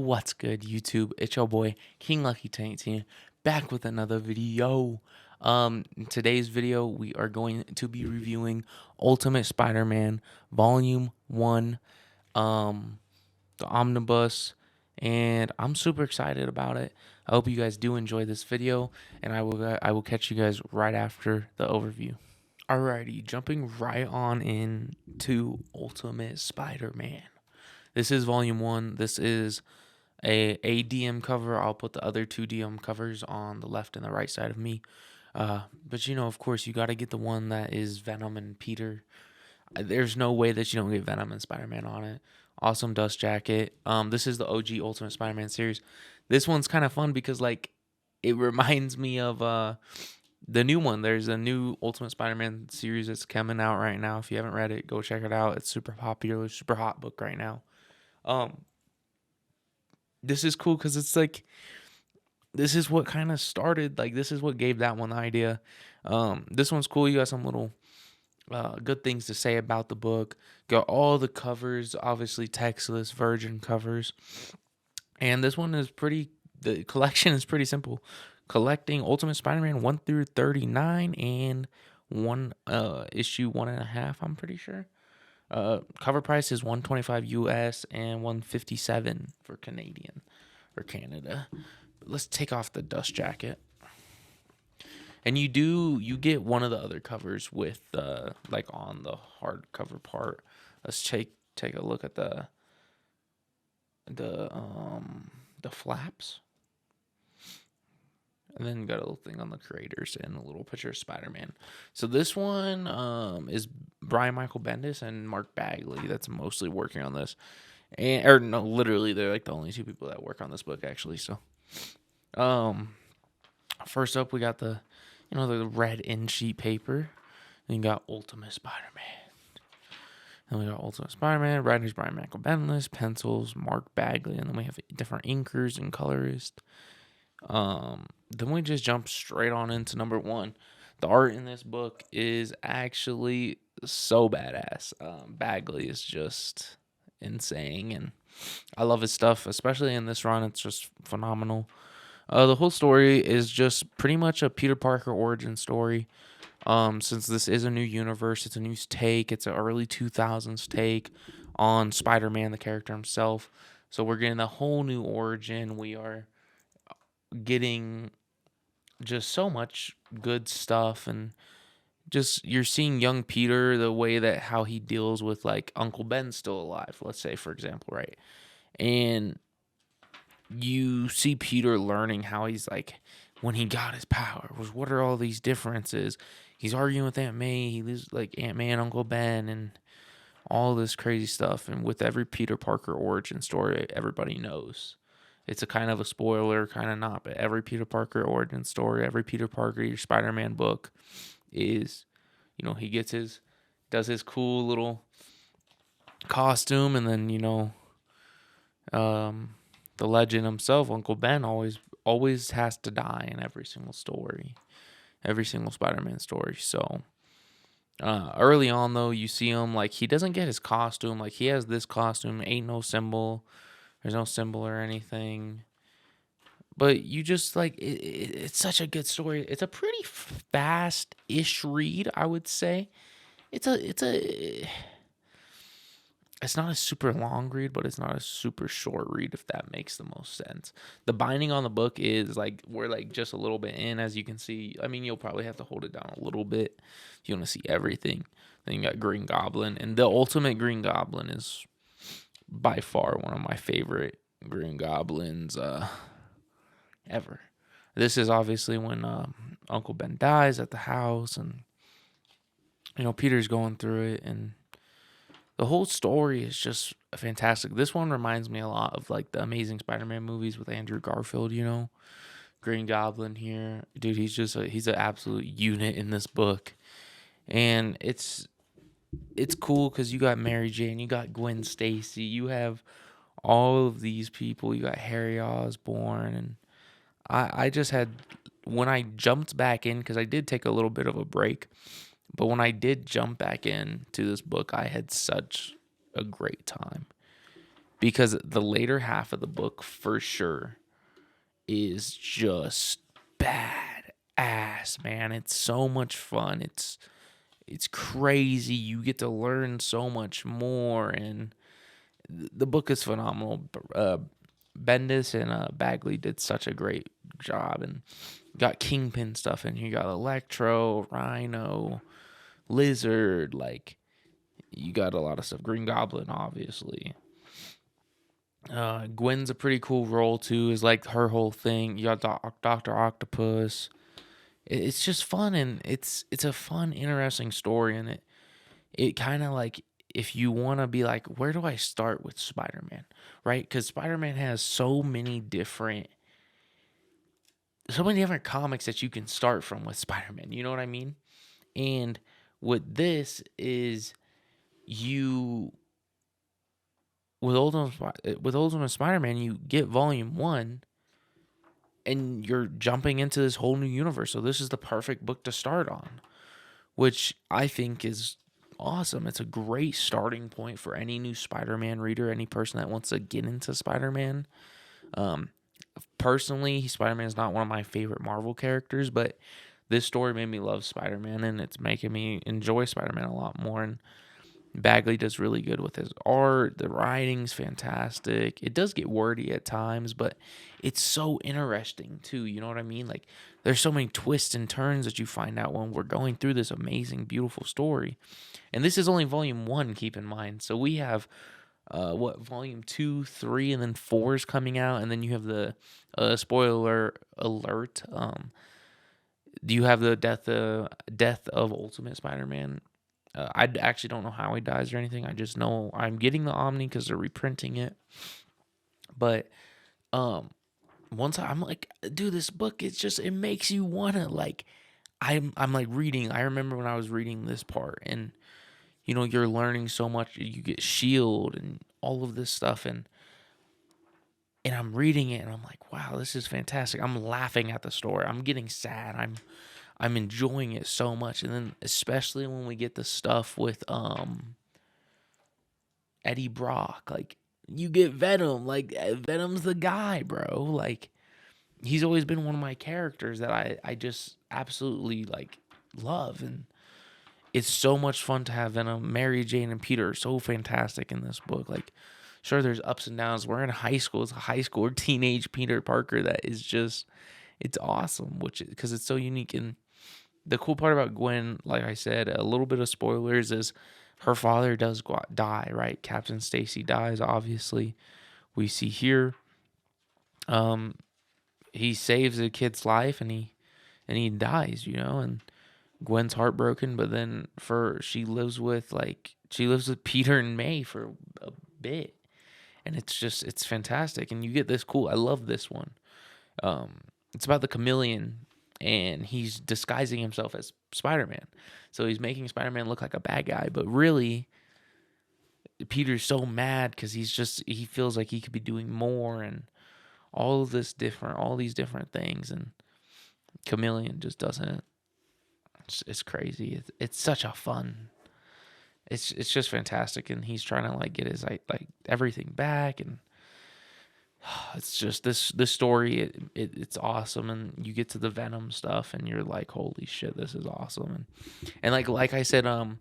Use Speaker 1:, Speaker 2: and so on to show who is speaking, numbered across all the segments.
Speaker 1: What's good, YouTube? It's your boy King Lucky Tank here, back with another video. In today's video, we are going to be reviewing Ultimate Spider-Man Volume 1, the Omnibus, and I'm super excited about it. I hope you guys do enjoy this video, and I will catch you guys right after the overview. Alrighty, jumping right on into Ultimate Spider-Man. This is Volume 1. This is a DM cover. I'll put the other two DM covers on the left and the right side of me. But of course, you got to get the one that is Venom and Peter. There's no way that you don't get Venom and Spider-Man on it. Awesome dust jacket. This is the OG Ultimate Spider-Man series. This one's kind of fun because it reminds me of the new one. There's a new Ultimate Spider-Man series that's coming out right now. If you haven't read it, go check it out. It's super popular, super hot book right now. This is cool because it's this is what kind of started, this is what gave that one the idea. This one's cool. You got some little good things to say about the book. Got all the covers, obviously textless virgin covers. And this one is the collection is pretty simple. Collecting Ultimate Spider-Man 1 through 39 and one issue 1.5, I'm pretty sure. Cover price is $125 US and $157 for Canadian or Canada. But let's take off the dust jacket. And you get one of the other covers with on the hardcover part. Let's take a look at the flaps. And then you got a little thing on the creators and a little picture of Spider-Man. So this one is Brian Michael Bendis and Mark Bagley that's mostly working on this. Literally, they're like the only two people that work on this book, actually. So, first up, we got the red end sheet paper. Then you got Ultimate Spider-Man. Then we got Ultimate Spider-Man, writers Brian Michael Bendis, pencils Mark Bagley, and then we have different inkers and colorists. Then we just jump straight on into number 1. The art in this book is actually so badass. Bagley is just insane, and I love his stuff, especially in this run. It's just phenomenal. The whole story is just pretty much a Peter Parker origin story. Since this is a new universe, it's a new take. It's an early 2000s take on Spider-Man, the character himself. So we're getting a whole new origin. We are getting just so much good stuff, and just you're seeing young Peter, the way that how he deals with Uncle Ben's still alive, let's say, for example, right? And you see Peter learning how he's when he got his powers, what are all these differences? He's arguing with Aunt May, he lives Aunt May and Uncle Ben and all this crazy stuff. And with every Peter Parker origin story, everybody knows. It's a kind of a spoiler, kind of not, but every Peter Parker origin story, every Peter Parker, your Spider-Man book is, he does his cool little costume, and then, the legend himself, Uncle Ben, always has to die in every single story, every single Spider-Man story. So, early on, though, you see him, he doesn't get his costume, he has this costume, ain't no symbol. There's no symbol or anything. But you just it's such a good story. It's a pretty fast-ish read, I would say. It's not a super long read, but it's not a super short read, if that makes the most sense. The binding on the book is we're just a little bit in, as you can see. I mean, you'll probably have to hold it down a little bit if you want to see everything. Then you got Green Goblin, and the Ultimate Green Goblin is by far one of my favorite Green Goblins ever. This is obviously when Uncle Ben dies at the house, and Peter's going through it, and the whole story is just fantastic. This one reminds me a lot of the Amazing Spider-Man movies with Andrew Garfield. Green Goblin here, dude. He's an absolute unit in this book, and it's cool because you got Mary Jane, you got Gwen Stacy, you have all of these people, you got Harry Osborn, and I just had, when I jumped back in, because I did take a little bit of a break, but when I did jump back in to this book, I had such a great time. because the later half of the book for sure is just bad ass, man. It's so much fun. It's crazy. You get to learn so much more, and the book is phenomenal. Bendis and Bagley did such a great job, and got Kingpin stuff in here. You got Electro, Rhino, Lizard, like you got a lot of stuff. Green Goblin, obviously. Gwen's a pretty cool role too. Is like her whole thing. You got Doctor Octopus. It's just fun, and it's a fun, interesting story, and it kind of like, if you want to be like, where do I start with Spider-Man, right? Because Spider-Man has so many different comics that you can start from with Spider-Man. You know what I mean? And with this is you with Ultimate Spider-Man, you get Volume 1, and you're jumping into this whole new universe. So this is the perfect book to start on, which I think is awesome. It's a great starting point for any new Spider-Man reader, any person that wants to get into Spider-Man. Personally, Spider-Man is not one of my favorite Marvel characters, but this story made me love Spider-Man, and it's making me enjoy Spider-Man a lot more. And Bagley does really good with his art. The writing's fantastic. It does get wordy at times, but it's so interesting too. You know what I mean? Like, there's so many twists and turns that you find out when we're going through this amazing, beautiful story. And this is only Volume 1, keep in mind. So we have Volume 2, 3, and then 4 is coming out, and then you have the spoiler alert. Do you have the death of Ultimate Spider-Man? I actually don't know how he dies or anything. I just know I'm getting the Omni because they're reprinting it. But once I'm like, dude, this book, it makes you wanna, like, I'm like reading. I remember when I was reading this part, and you're learning so much. You get Shield and all of this stuff, and I'm reading it, and I'm like, wow, this is fantastic. I'm laughing at the story. I'm getting sad. I'm enjoying it so much. And then especially when we get the stuff with Eddie Brock, like, you get Venom. Like, Venom's the guy, bro. Like, he's always been one of my characters that I just absolutely, like, love. And it's so much fun to have Venom. Mary Jane and Peter are so fantastic in this book. Like, sure, there's ups and downs. We're in high school. It's a high school or teenage Peter Parker that is just, it's awesome, because it's so unique. And the cool part about Gwen, like I said, a little bit of spoilers, is her father does die, right? Captain Stacy dies, obviously. We see here, he saves a kid's life, and he dies, and Gwen's heartbroken, but then she lives with Peter and May for a bit, and it's fantastic. And you get this cool. I love this one. It's about the chameleon, and he's disguising himself as Spider-Man. So he's making Spider-Man look like a bad guy, but really, Peter's so mad because he feels like he could be doing more, and all these different things, and Chameleon just doesn't. It's crazy. It's such a fun. It's just fantastic, and he's trying to, like, get his, like, everything back, and it's just this story. It's awesome, and you get to the Venom stuff, and you're like, holy shit, this is awesome. And like I said, when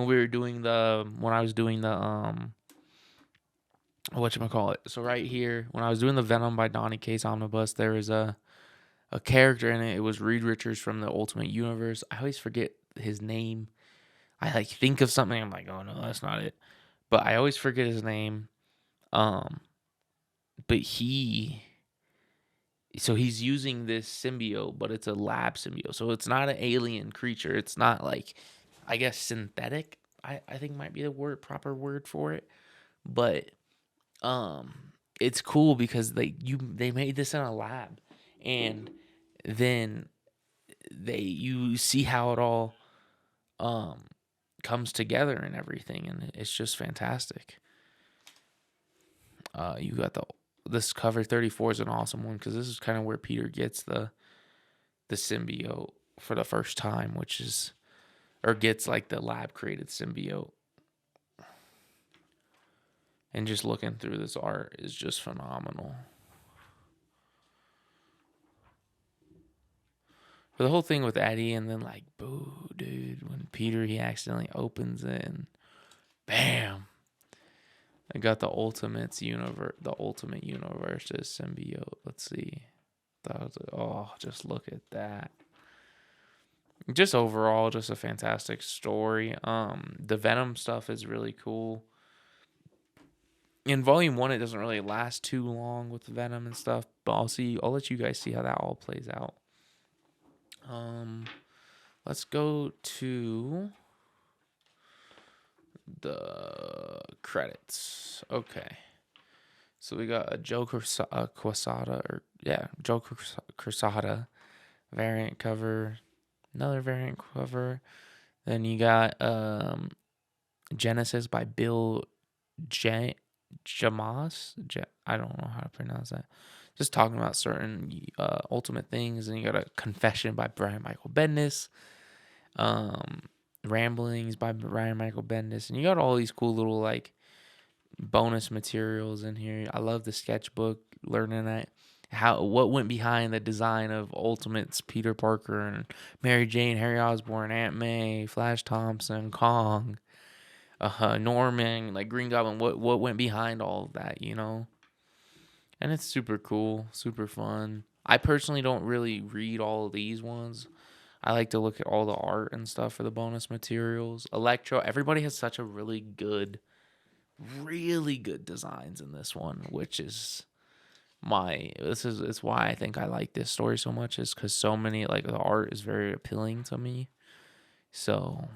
Speaker 1: I was doing the whatchamacallit. So right here, when I was doing the Venom by Donny Cates Omnibus, there was a character in it. It was Reed Richards from the Ultimate Universe. I always forget his name. I think of something. I'm like, oh no, that's not it. But I always forget his name. But he's using this symbiote, but it's a lab symbiote. So it's not an alien creature. It's not, like, I guess, synthetic. I think might be the proper word for it. But it's cool because they made this in a lab, and then you see how it all comes together and everything, and it's just fantastic. You got this cover 34 is an awesome one, because this is kind of where Peter gets the symbiote for the first time, gets, like, the lab created symbiote. And just looking through this art is just phenomenal. For the whole thing with Eddie, and then like, boo, dude, when Peter, he accidentally opens it, and bam, I got the Ultimates universe, the Ultimate Universes symbiote. Let's see. Oh, just look at that. Just overall, just a fantastic story. The Venom stuff is really cool. In Volume 1, it doesn't really last too long with Venom and stuff, but I'll let you guys see how that all plays out. Let's go to the credits. Okay. So we got a Joe Quesada, Joe Quesada variant cover, another variant cover. Then you got Genesis by Bill Jamas. I don't know how to pronounce that. Just talking about certain ultimate things. And you got a Confession by Brian Michael Bendis. Ramblings by Brian Michael Bendis. And you got all these cool little like bonus materials in here. I love the sketchbook, learning that what went behind the design of Ultimates, Peter Parker and Mary Jane, Harry Osborn, Aunt May, Flash Thompson, Kong, Norman, like Green Goblin, what went behind all of that, you know? And it's super cool, super fun. I personally don't really read all of these ones. I like to look at all the art and stuff for the bonus materials. Electro, everybody has such a really good designs in this one, which is it's why I think I like this story so much, is because so many, like, the art is very appealing to me. So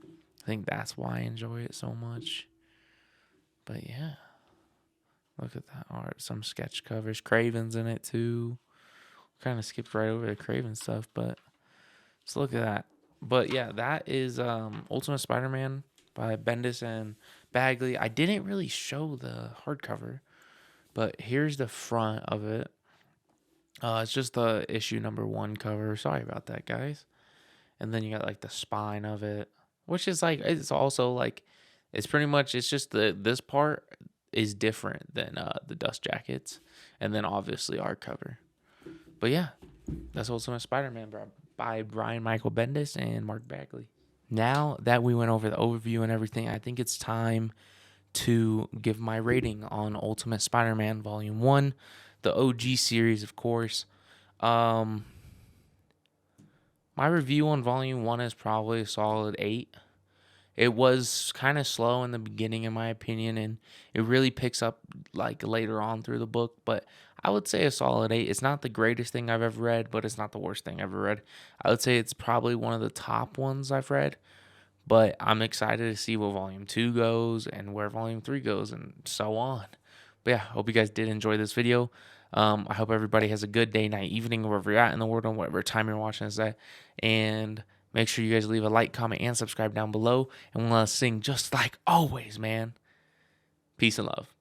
Speaker 1: I think that's why I enjoy it so much. But yeah, look at that art. Some sketch covers. Craven's in it too. Kind of skipped right over the Craven stuff, but let's look at that. But yeah, that is Ultimate Spider-Man by Bendis and Bagley. I didn't really show the hardcover, but here's the front of it. It's just the issue number 1 cover. Sorry about that, guys. And then you got like the spine of it, which is like, it's also like, it's pretty much, it's just this part is different than the dust jackets, and then obviously our cover. But yeah, that's Ultimate Spider-Man by Brian Michael Bendis and Mark Bagley. Now that we went over the overview and everything, I think it's time to give my rating on Ultimate Spider-Man Volume 1, the OG series, of course. My review on Volume 1 is probably a solid 8. It was kind of slow in the beginning, in my opinion, and it really picks up like later on through the book, but I would say a solid 8. It's not the greatest thing I've ever read, but it's not the worst thing I've ever read. I would say it's probably one of the top ones I've read, but I'm excited to see where Volume 2 goes and where Volume 3 goes and so on. But yeah, hope you guys did enjoy this video. I hope everybody has a good day, night, evening, wherever you're at in the world, and whatever time you're watching this at. And make sure you guys leave a like, comment, and subscribe down below. And we'll sing just like always, man. Peace and love.